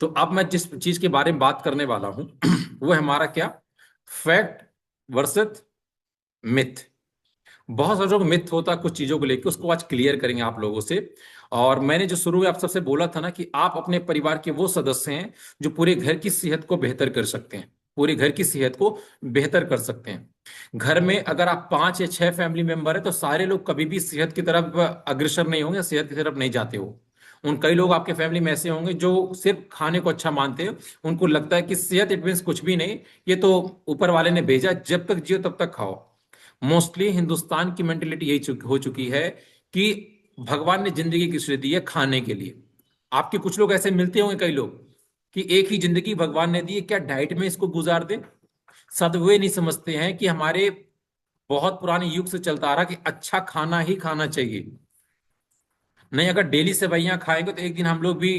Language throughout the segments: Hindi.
तो अब मैं जिस चीज के बारे में बात करने वाला हूं वो है हमारा क्या, फैक्ट वर्सेस मिथ। बहुत सारे लोग मिथ होता है कुछ चीजों को लेकर, उसको आज क्लियर करेंगे आप लोगों से। और मैंने जो शुरू में आप सबसे बोला था ना कि आप अपने परिवार के वो सदस्य हैं जो पूरे घर की सेहत को बेहतर कर सकते हैं, पूरे घर की सेहत को बेहतर कर सकते हैं। घर में अगर आप 5 या 6 फैमिली मेंबर है तो सारे लोग कभी भी सेहत की तरफ अग्रसर नहीं होंगे, सेहत की तरफ नहीं जाते हो। उन कई लोग आपके फैमिली में ऐसे होंगे जो सिर्फ खाने को अच्छा मानते हैं। उनको लगता है कि सेहत इट मीन्स कुछ भी नहीं, ये तो ऊपर वाले ने भेजा, जब तक जियो तब तक खाओ। मोस्टली हिंदुस्तान की मेंटेलिटी यही हो चुकी है कि भगवान ने जिंदगी किस लिए दी है, खाने के लिए। आपके कुछ लोग ऐसे मिलते होंगे, कई लोग, कि एक ही जिंदगी भगवान ने दी है, क्या डाइट में इसको गुजार दे। सद वे नहीं समझते हैं कि हमारे बहुत पुराने युग से चलता आ रहा कि अच्छा खाना ही खाना चाहिए। नहीं, अगर डेली सेवैयां खाएंगे तो एक दिन हम लोग भी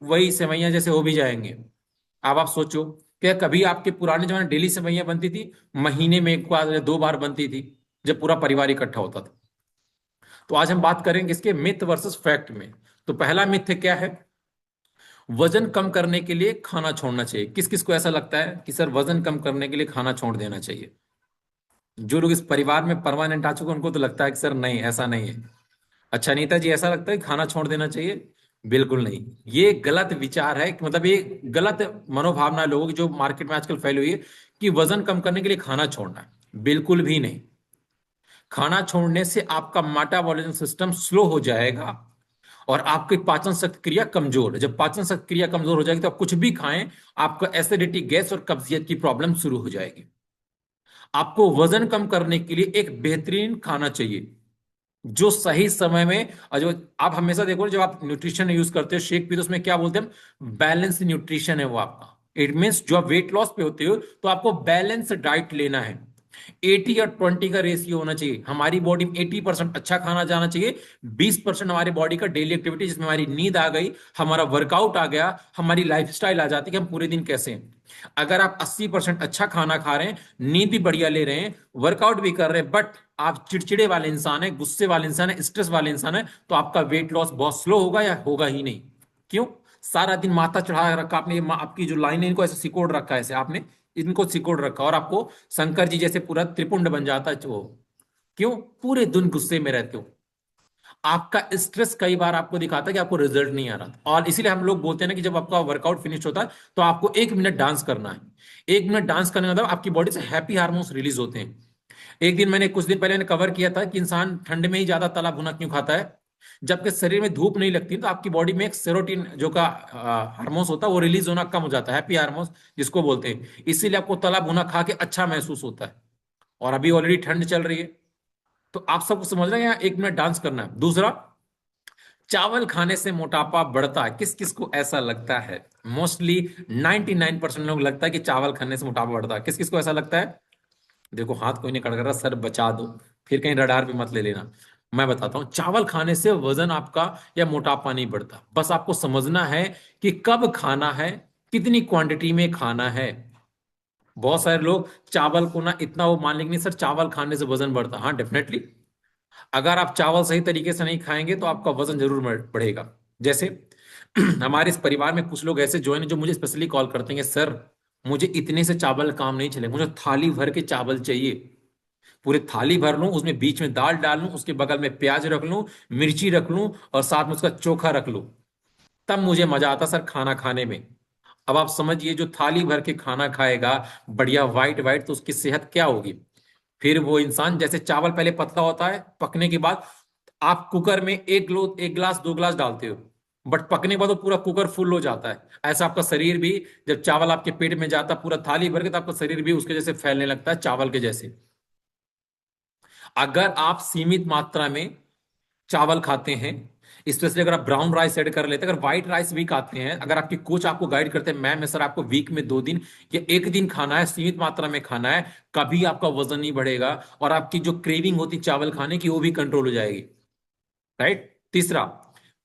वही सेवैयां जैसे हो भी जाएंगे। अब आप सोचो, क्या कभी आपके पुराने जमाने डेली सेवैयां बनती थी? महीने में एक बार या 2 बार बनती थी, जब पूरा परिवार इकट्ठा होता था। तो आज हम बात करेंगे इसके मिथ वर्सेस फैक्ट में। तो पहला मिथ क्या है? वजन कम करने के लिए खाना छोड़ना चाहिए। किस किस को ऐसा लगता है कि सर वजन कम करने के लिए खाना छोड़ देना चाहिए? जो लोग इस परिवार में परमानेंट आ चुके हैं उनको तो लगता है कि सर नहीं, ऐसा नहीं है। अच्छा नीता जी, ऐसा लगता है कि खाना छोड़ देना चाहिए? बिल्कुल नहीं। ये गलत विचार है, कि मतलब ये गलत मनोभावना है लोगों की जो मार्केट में आजकल फैली हुई है कि वजन कम करने के लिए खाना छोड़ना है। बिल्कुल भी नहीं। खाना छोड़ने से आपका मेटाबॉलिज्म सिस्टम स्लो हो जाएगा और आपकी पाचन शक्ति क्रिया कमजोर है। जब पाचन शक्ति क्रिया कमजोर हो जाएगी तो आप कुछ भी खाएं, आपको एसिडिटी, गैस और कब्जियत की प्रॉब्लम शुरू हो जाएगी। आपको वजन कम करने के लिए एक बेहतरीन खाना चाहिए जो सही समय में, और जो आप हमेशा देखो जब आप न्यूट्रिशन यूज करते हो, शेक पीते हो, उसमें क्या बोलते हैं? बैलेंस न्यूट्रिशन है वो आपका। इट मीन्स जो आप वेट लॉस पे होते हो तो आपको बैलेंस डाइट लेना है। 80 और 20 का रेशियो होना चाहिए। हमारी बॉडी में 80% अच्छा खाना जाना चाहिए, 20% हमारी बॉडी का डेली एक्टिविटी, जिसमें हमारी नींद आ गई, हमारा वर्कआउट आ गया, हमारी लाइफस्टाइल आ जाती है कि हम पूरे दिन कैसे हैं। अगर आप 80% अच्छा खाना खा रहे हैं, नींद भी बढ़िया ले रहे हैं, वर्कआउट भी कर रहे हैं, बट आप चिड़चिड़े वाले इंसान है, गुस्से वाले इंसान है, स्ट्रेस वाले इंसान है, तो आपका वेट लॉस बहुत स्लो होगा या होगा ही नहीं। क्यों? सारा दिन माथा चढ़ा रखा आपने, आपकी जो लाइन है इनको ऐसे सिकोड़ रखा है, ऐसे आपने इनको सिकोड़ रखा, और आपको शंकर जी जैसे पूरा त्रिपुंड बन जाता है वो। क्यों? पूरे दिन गुस्से में रहते हो। आपका स्ट्रेस कई बार आपको दिखाता है कि आपको रिजल्ट नहीं आ रहा था, और इसीलिए हम लोग बोलते हैं ना कि जब आपका वर्कआउट फिनिश होता है तो आपको 1 मिनट डांस करना है। 1 मिनट डांस करने का मतलब आपकी बॉडी से हैप्पी हार्मोन्स रिलीज होते हैं। एक दिन मैंने, कुछ दिन पहले कवर किया था कि इंसान ठंड में ही ज्यादा तला भुना क्यों खाता है। जबकि शरीर में धूप नहीं लगती तो आपकी बॉडी में एक सेरोटिन जो का हार्मोन्स होता है वो रिलीज होना कम हो जाता है, हैप्पी हार्मोन्स जिसको बोलते हैं। इसीलिए आपको तला भुना खा के अच्छा महसूस होता है। और अभी ऑलरेडी ठंड चल रही है, तो आप सबको समझ रहे हैं यहाँ 1 मिनट डांस करना है। दूसरा, चावल खाने से मोटापा बढ़ता है। किस किस को ऐसा लगता है? मोस्टली 99% लोग लगता है कि चावल खाने से मोटापा बढ़ता है। किस किस को ऐसा लगता है? देखो हाथ कोई नहीं खड़ा कर रहा, सर बचा दो, फिर कहीं रडार पे मत ले लेना। मैं बताता हूँ, चावल खाने से वजन आपका या मोटापा नहीं बढ़ता। बस आपको समझना है कि कब खाना है, कितनी क्वांटिटी में खाना है। बहुत सारे लोग चावल को ना इतना वो मान लेंगे, नहीं सर चावल खाने से वजन बढ़ता। हाँ डेफिनेटली, अगर आप चावल सही तरीके से नहीं खाएंगे तो आपका वजन जरूर बढ़ेगा। जैसे हमारे इस परिवार में कुछ लोग ऐसे जो है जो मुझे स्पेशली कॉल करते हैं, सर मुझे इतने से चावल काम नहीं चले, मुझे थाली भर के चावल चाहिए। पूरे थाली भर लूं, उसमें बीच में दाल डाल लूं, उसके बगल में प्याज रख लूं, मिर्ची रख लूं, और साथ में उसका चोखा रख लूं, तब मुझे मजा आता सर खाना खाने में। अब आप समझिए, जो थाली भर के खाना खाएगा बढ़िया वाइट वाइट, तो उसकी सेहत क्या होगी? फिर वो इंसान, जैसे चावल पहले पतला होता है, पकने के बाद आप कुकर में एक गिलास 2 गिलास डालते हो, बट पकने के बाद वो पूरा कुकर फुल हो जाता है। ऐसा आपका शरीर भी, जब चावल आपके पेट में जाता है पूरा थाली भर के, तो आपका शरीर भी उसके जैसे फैलने लगता है, चावल के जैसे। अगर आप सीमित मात्रा में चावल खाते हैं, स्पेशली अगर आप ब्राउन राइस ऐड कर लेते हैं, अगर व्हाइट राइस भी खाते हैं, अगर आपके कोच आपको गाइड करते हैं, मैम सर आपको वीक में 2 दिन या एक दिन खाना है, सीमित मात्रा में खाना है, कभी आपका वजन नहीं बढ़ेगा, और आपकी जो क्रेविंग होती चावल खाने की वो भी कंट्रोल हो जाएगी। राइट। तीसरा,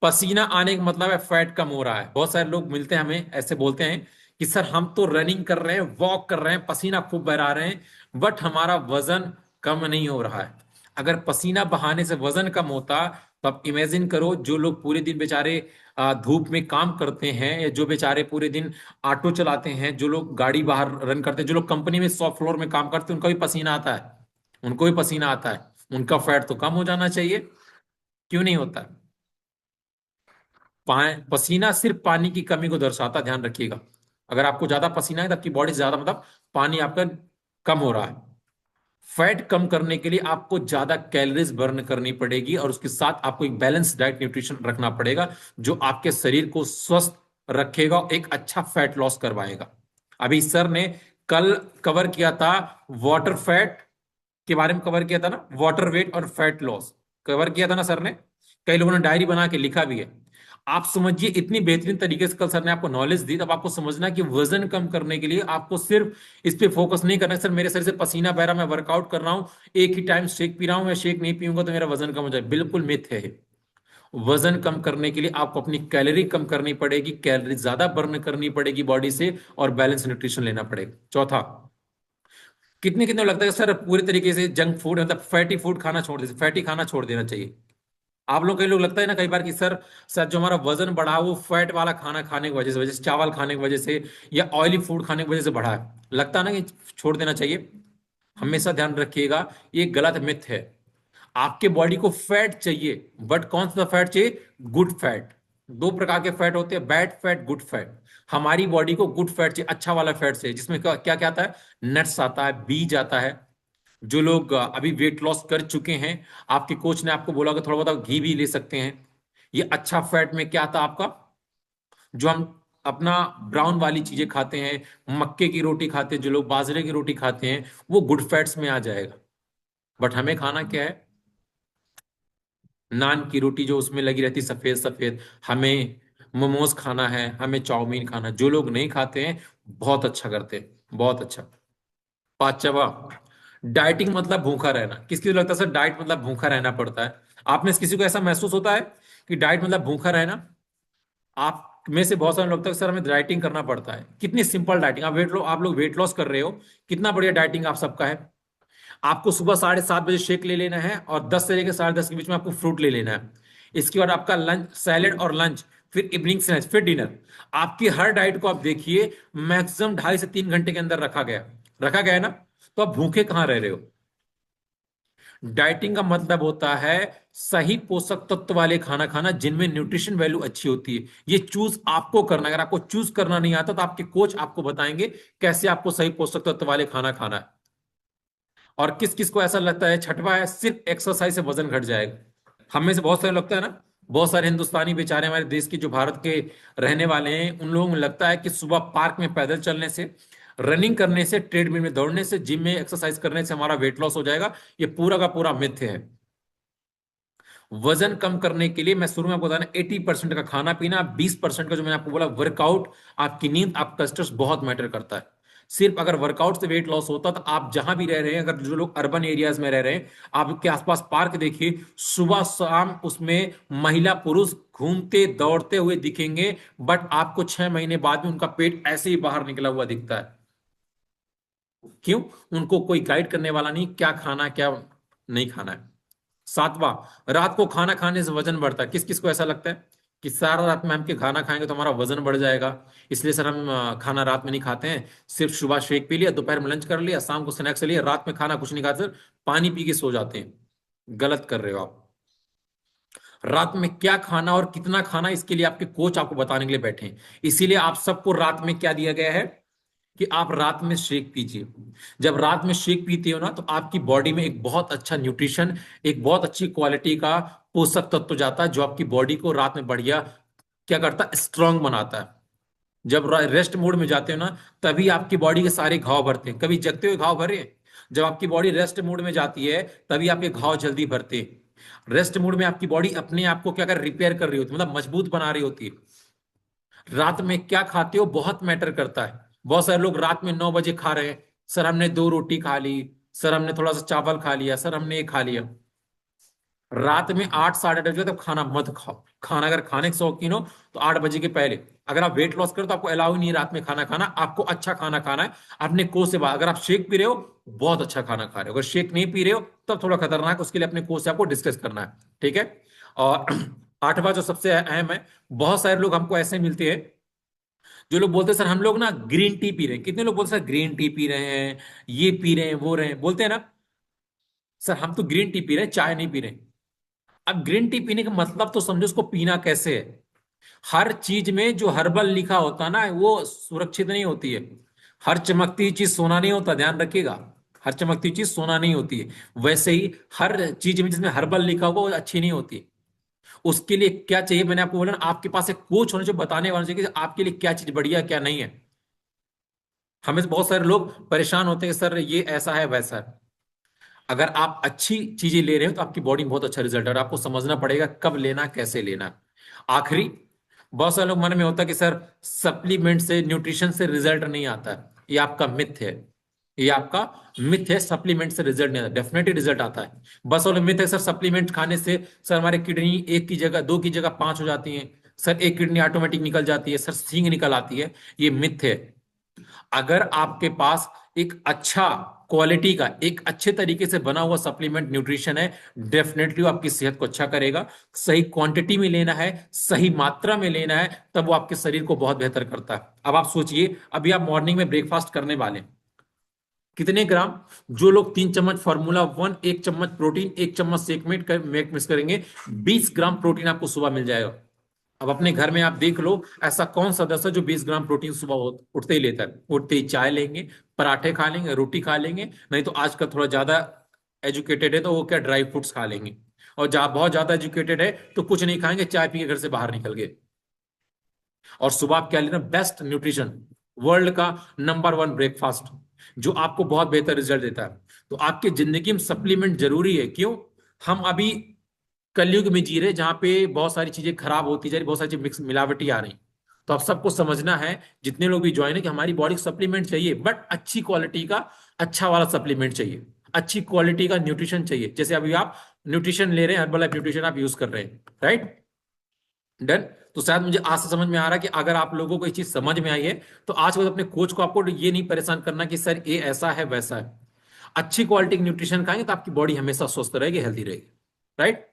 पसीना आने का मतलब है फैट कम हो रहा है। बहुत सारे लोग मिलते हैं हमें, ऐसे बोलते हैं कि सर हम तो रनिंग कर रहे हैं, वॉक कर रहे हैं, पसीना खूब बहा रहे हैं, बट हमारा वजन कम नहीं हो रहा है। अगर पसीना बहाने से वजन कम होता तो आप इमेजिन करो, जो लोग पूरे दिन बेचारे धूप में काम करते हैं, या जो बेचारे पूरे दिन ऑटो चलाते हैं, जो लोग गाड़ी बाहर रन करते हैं, जो लोग कंपनी में शॉप फ्लोर में काम करते हैं, उनका भी पसीना आता है, उनको भी पसीना आता है। उनका फैट तो कम हो जाना चाहिए, क्यों नहीं होता है? पसीना सिर्फ पानी की कमी को दर्शाता है, ध्यान रखिएगा। अगर आपको ज्यादा पसीना है तो आपकी बॉडी से ज्यादा मतलब पानी आपका कम हो रहा है। फैट कम करने के लिए आपको ज्यादा कैलोरीज बर्न करनी पड़ेगी, और उसके साथ आपको एक बैलेंस डाइट न्यूट्रिशन रखना पड़ेगा, जो आपके शरीर को स्वस्थ रखेगा और एक अच्छा फैट लॉस करवाएगा। अभी सर ने कल कवर किया था वाटर फैट के बारे में, कवर किया था ना, वाटर वेट और फैट लॉस कवर किया था ना सर ने। कई लोगों ने डायरी बना के लिखा भी है। आप समझिए, इतनी बेहतरीन तरीके से कल सर ने आपको नॉलेज दी, तब आपको समझना कि वजन कम करने के लिए आपको सिर्फ इस पे फोकस नहीं करना है, सर मेरे शरीर से पसीना बह रहा, मैं वर्कआउट कर रहा हूं, एक ही टाइम शेक पी रहा हूं, मैं शेक नहीं पीऊंगा तो मेरा वजन कम हो जाए, बिल्कुल मिथ है। वजन कम करने के लिए आपको अपनी कैलोरी कम करनी पड़ेगी, कैलोरी ज्यादा बर्न करनी पड़ेगी बॉडी से, और बैलेंस न्यूट्रिशन लेना पड़ेगा। चौथा, कितने कितने लगता है सर पूरे तरीके से जंक फूड मतलब फैटी फूड खाना छोड़ दे, फैटी खाना छोड़ देना चाहिए? आप लोग, कई लोग लगता है ना कई बार कि सर जो हमारा वजन बढ़ा वो फैट वाला खाना खाने की वजह से चावल खाने की वजह से या ऑयली फूड खाने की वजह से बढ़ा है, लगता है ना कि छोड़ देना चाहिए। हमेशा ध्यान रखिएगा, ये गलत मिथ है। आपके बॉडी को फैट चाहिए, बट कौन सा फैट चाहिए? Good fat. दो प्रकार के फैट होते हैं, बैड फैट, गुड फैट। हमारी बॉडी को गुड फैट चाहिए, अच्छा वाला फैट चाहिए, जिसमें क्या क्या क्या आता है? नट्स आता है, बीज आता है। जो लोग अभी वेट लॉस कर चुके हैं, आपके कोच ने आपको बोला कि थोड़ा बहुत घी भी ले सकते हैं। ये अच्छा फैट में क्या आता है आपका? जो हम अपना ब्राउन वाली चीजें खाते हैं, मक्के की रोटी खाते हैं, जो लोग बाजरे की रोटी खाते हैं, वो गुड फैट्स में आ जाएगा। बट हमें खाना क्या है? नान की रोटी जो उसमें लगी रहती सफेद सफेद। हमें मोमोज खाना है, हमें चाउमीन खाना है। जो लोग नहीं खाते हैं, बहुत अच्छा करते हैं, बहुत अच्छा। पांचवा, डाइटिंग मतलब भूखा रहना। किसकी को लगता है सर डाइट मतलब भूखा रहना पड़ता है? आप में से किसी को ऐसा महसूस होता है कि डाइट मतलब भूखा रहना? आप में से बहुत सारे लोग लगता है सर हमें डाइटिंग करना पड़ता है। कितनी सिंपल डाइटिंग, आप लोग वेट लॉस कर रहे हो, कितना बढ़िया डाइटिंग आप सबका है। आपको सुबह 7:30 बजे शेक ले लेना है, और 10 से लेकर 10:30 के बीच में आपको फ्रूट ले लेना है। इसके बाद आपका लंच, सैलेड और लंच, फिर इवनिंग स्नैक्स, फिर डिनर। आपकी हर डाइट को आप देखिए, मैक्सिमम 2.5 से 3 घंटे के अंदर रखा गया है ना? तो आप भूखे कहाँ रह रहे हो? डाइटिंग का मतलब होता है सही पोषक तत्व वाले खाना खाना, जिनमें न्यूट्रिशन वैल्यू अच्छी होती है। ये चूज आपको करना है। अगर आपको चूज करना नहीं आता तो आपके कोच आपको बताएंगे कैसे आपको सही पोषक तत्व वाले खाना खाना है। और किस किस को ऐसा लगता है, छठवा है, सिर्फ एक्सरसाइज से वजन घट जाएगा? हम में से बहुत सारे लगता है ना, बहुत सारे हिंदुस्तानी बेचारे हमारे देश के जो भारत के रहने वाले हैं, उन लोगों को लगता है कि सुबह पार्क में पैदल चलने से, रनिंग करने से, ट्रेडमिल में दौड़ने से, जिम में एक्सरसाइज करने से हमारा वेट लॉस हो जाएगा। ये पूरा का पूरा मिथ्य है। वजन कम करने के लिए मैं शुरू में आपको बताना, 80% का खाना पीना, 20% का जो मैंने आपको बोला वर्कआउट, आपकी नींद, आपका स्ट्रेस बहुत मैटर करता है। सिर्फ अगर वर्कआउट से वेट लॉस होता तो आप जहां भी रह रहे हैं, अगर जो लोग अर्बन एरियाज में रह रहे हैं, आपके आसपास पार्क देखिए, सुबह शाम उसमें महिला पुरुष घूमते दौड़ते हुए दिखेंगे, बट आपको 6 महीने बाद में उनका पेट ऐसे ही बाहर निकला हुआ दिखता है। क्यों? उनको कोई गाइड करने वाला नहीं, क्या खाना क्या नहीं खाना है। सातवां, रात को खाना खाने से वजन बढ़ता है। किस किस को ऐसा लगता है कि सारा रात में हम के खाना खाएंगे तो हमारा वजन बढ़ जाएगा, इसलिए सर हम खाना रात में नहीं खाते हैं, सिर्फ सुबह शेक पी लिया, दोपहर में लंच कर लिया, शाम को स्नैक्स लिया, रात में खाना कुछ नहीं खाते सर, पानी पी के सो जाते हैं। गलत कर रहे हो आप। रात में क्या खाना और कितना खाना, इसके लिए आपके कोच आपको बताने के लिए बैठे हैं। इसीलिए आप सबको रात में क्या दिया गया है कि आप रात में शेक पीजिए। जब रात में शेक पीते हो ना, तो आपकी बॉडी में एक बहुत अच्छा न्यूट्रिशन, एक बहुत अच्छी क्वालिटी का पोषक तत्व जाता है, जो आपकी बॉडी को रात में बढ़िया क्या करता है? स्ट्रांग बनाता है। जब रेस्ट मोड में जाते हो ना, तभी आपकी बॉडी के सारे घाव भरते हैं। कभी जगते हुए घाव भरे? जब आपकी बॉडी रेस्ट मोड में जाती है, तभी आपके घाव जल्दी भरते हैं। रेस्ट मोड में आपकी बॉडी अपने आप को क्या कर रिपेयर कर रही होती है, मतलब मजबूत बना रही होती है। रात में क्या खाते हो बहुत मैटर करता है। बहुत सारे लोग रात में 9 बजे खा रहे हैं, सर हमने 2 रोटी खा ली, सर हमने थोड़ा सा चावल खा लिया, सर हमने ये खा लिया। रात में 8 साढ़े 8 बजे तक खाना मत खाओ। खाना अगर खाने के शौकीन हो तो 8 बजे के पहले। अगर आप वेट लॉस करो तो आपको अलाउ ही नहीं है रात में खाना खाना, आपको अच्छा खाना खाना है अपने कोच से बात। अगर आप शेक पी रहे हो, बहुत अच्छा खाना खा रहे हो। अगर शेक नहीं पी रहे हो, तब थोड़ा खतरनाक, उसके लिए अपने कोच से आपको डिस्कस करना है, ठीक है? और आठवां जो सबसे अहम है, बहुत सारे लोग हमको ऐसे मिलते हैं जो लोग बोलते हैं सर हम लोग ना ग्रीन टी पी रहे हैं। कितने लोग बोलते हैं सर ग्रीन टी पी रहे हैं, ये पी रहे हैं, वो रहे हैं, बोलते हैं ना। सर हम तो ग्रीन टी पी रहे हैं, चाय नहीं पी रहे हैं। अब ग्रीन टी पीने का मतलब तो समझो उसको पीना कैसे है। हर चीज में जो हर्बल लिखा होता है ना, वो सुरक्षित नहीं होती है। हर चमकती हुई चीज सोना नहीं होता, ध्यान रखिएगा। हर चमकती हुई चीज सोना नहीं होती है। वैसे ही हर चीज में जिसमें हर्बल लिखा होगा वो अच्छी नहीं होती। उसके लिए क्या चाहिए, मैंने आपको बोला ना, आपके पास एक कोच होने जो बताने वाला चाहिए कि आपके लिए क्या चीज बढ़िया है, क्या नहीं है। हमें से बहुत सारे लोग परेशान होते हैं कि सर ये ऐसा है वैसा है। अगर आप अच्छी चीजें ले रहे हो तो आपकी बॉडी में बहुत अच्छा रिजल्ट है, और आपको समझना पड़ेगा कब लेना, कैसे लेना। आखिरी, बहुत सारे लोग मन में होता है कि सर सप्लीमेंट से, न्यूट्रिशन से रिजल्ट नहीं आता है। ये आपका मिथ है। ये आपका मिथ है, सप्लीमेंट से रिजल्ट नहीं आता, डेफिनेटली रिजल्ट आता है। बस वाले मिथ है सर सप्लीमेंट खाने से सर हमारे किडनी एक की जगह, दो की जगह पांच हो जाती है। सर एक किडनी ऑटोमेटिक निकल जाती है, सर सींग निकल आती है। ये मिथ है। अगर आपके पास एक अच्छा क्वालिटी का, एक अच्छे तरीके से बना हुआ सप्लीमेंट न्यूट्रिशन है, डेफिनेटली वो आपकी सेहत को अच्छा करेगा। सही क्वांटिटी में लेना है, सही मात्रा में लेना है, तब वो आपके शरीर को बहुत बेहतर करता है। अब आप सोचिए, अभी आप मॉर्निंग में ब्रेकफास्ट करने वाले हैं, कितने ग्राम? जो लोग 3 चम्मच फार्मूला वन, 1 चम्मच प्रोटीन, 1 चम्मच सेक मेक मिक्स करेंगे, 20 ग्राम प्रोटीन आपको सुबह मिल जाएगा। अब अपने घर में आप देख लो, ऐसा कौन सदस्य है जो 20 ग्राम प्रोटीन सुबह उठते ही लेता है? उठते ही चाय लेंगे, पराठे खा लेंगे, रोटी खा लेंगे, नहीं तो आजकल थोड़ा ज्यादा एजुकेटेड है तो वो क्या ड्राई फ्रूट्स खा लेंगे। और जहां बहुत ज्यादा एजुकेटेड है तो कुछ नहीं खाएंगे, चाय पी के घर से बाहर निकल गए। और सुबह आप क्या लेना? बेस्ट न्यूट्रिशन, वर्ल्ड का नंबर 1 ब्रेकफास्ट, जो आपको बहुत बेहतर रिजल्ट देता है। तो आपकी जिंदगी में सप्लीमेंट जरूरी है। क्यों? हम अभी कलयुग में जी रहे, जहां पे बहुत सारी चीजें खराब होती जा रही, बहुत सारी चीज मिक्स मिलावटी आ रही। तो आप सबको समझना है, जितने लोग भी ज्वाइन है, कि हमारी बॉडी को सप्लीमेंट चाहिए, बट अच्छी क्वालिटी का, अच्छा वाला सप्लीमेंट चाहिए। अच्छी क्वालिटी का न्यूट्रिशन चाहिए। जैसे अभी आप न्यूट्रिशन ले रहे हैं, हर्बल लाइफ न्यूट्रिशन आप यूज कर रहे हैं, राइट? डन। तो शायद मुझे आज से समझ में आ रहा है कि अगर आप लोगों को ये चीज समझ में आई है, तो आज के बाद अपने कोच को आपको ये नहीं परेशान करना कि सर ये ऐसा है वैसा है। अच्छी क्वालिटी की न्यूट्रिशन खाएंगे तो आपकी बॉडी हमेशा स्वस्थ रहेगी, हेल्दी रहेगी, राइट?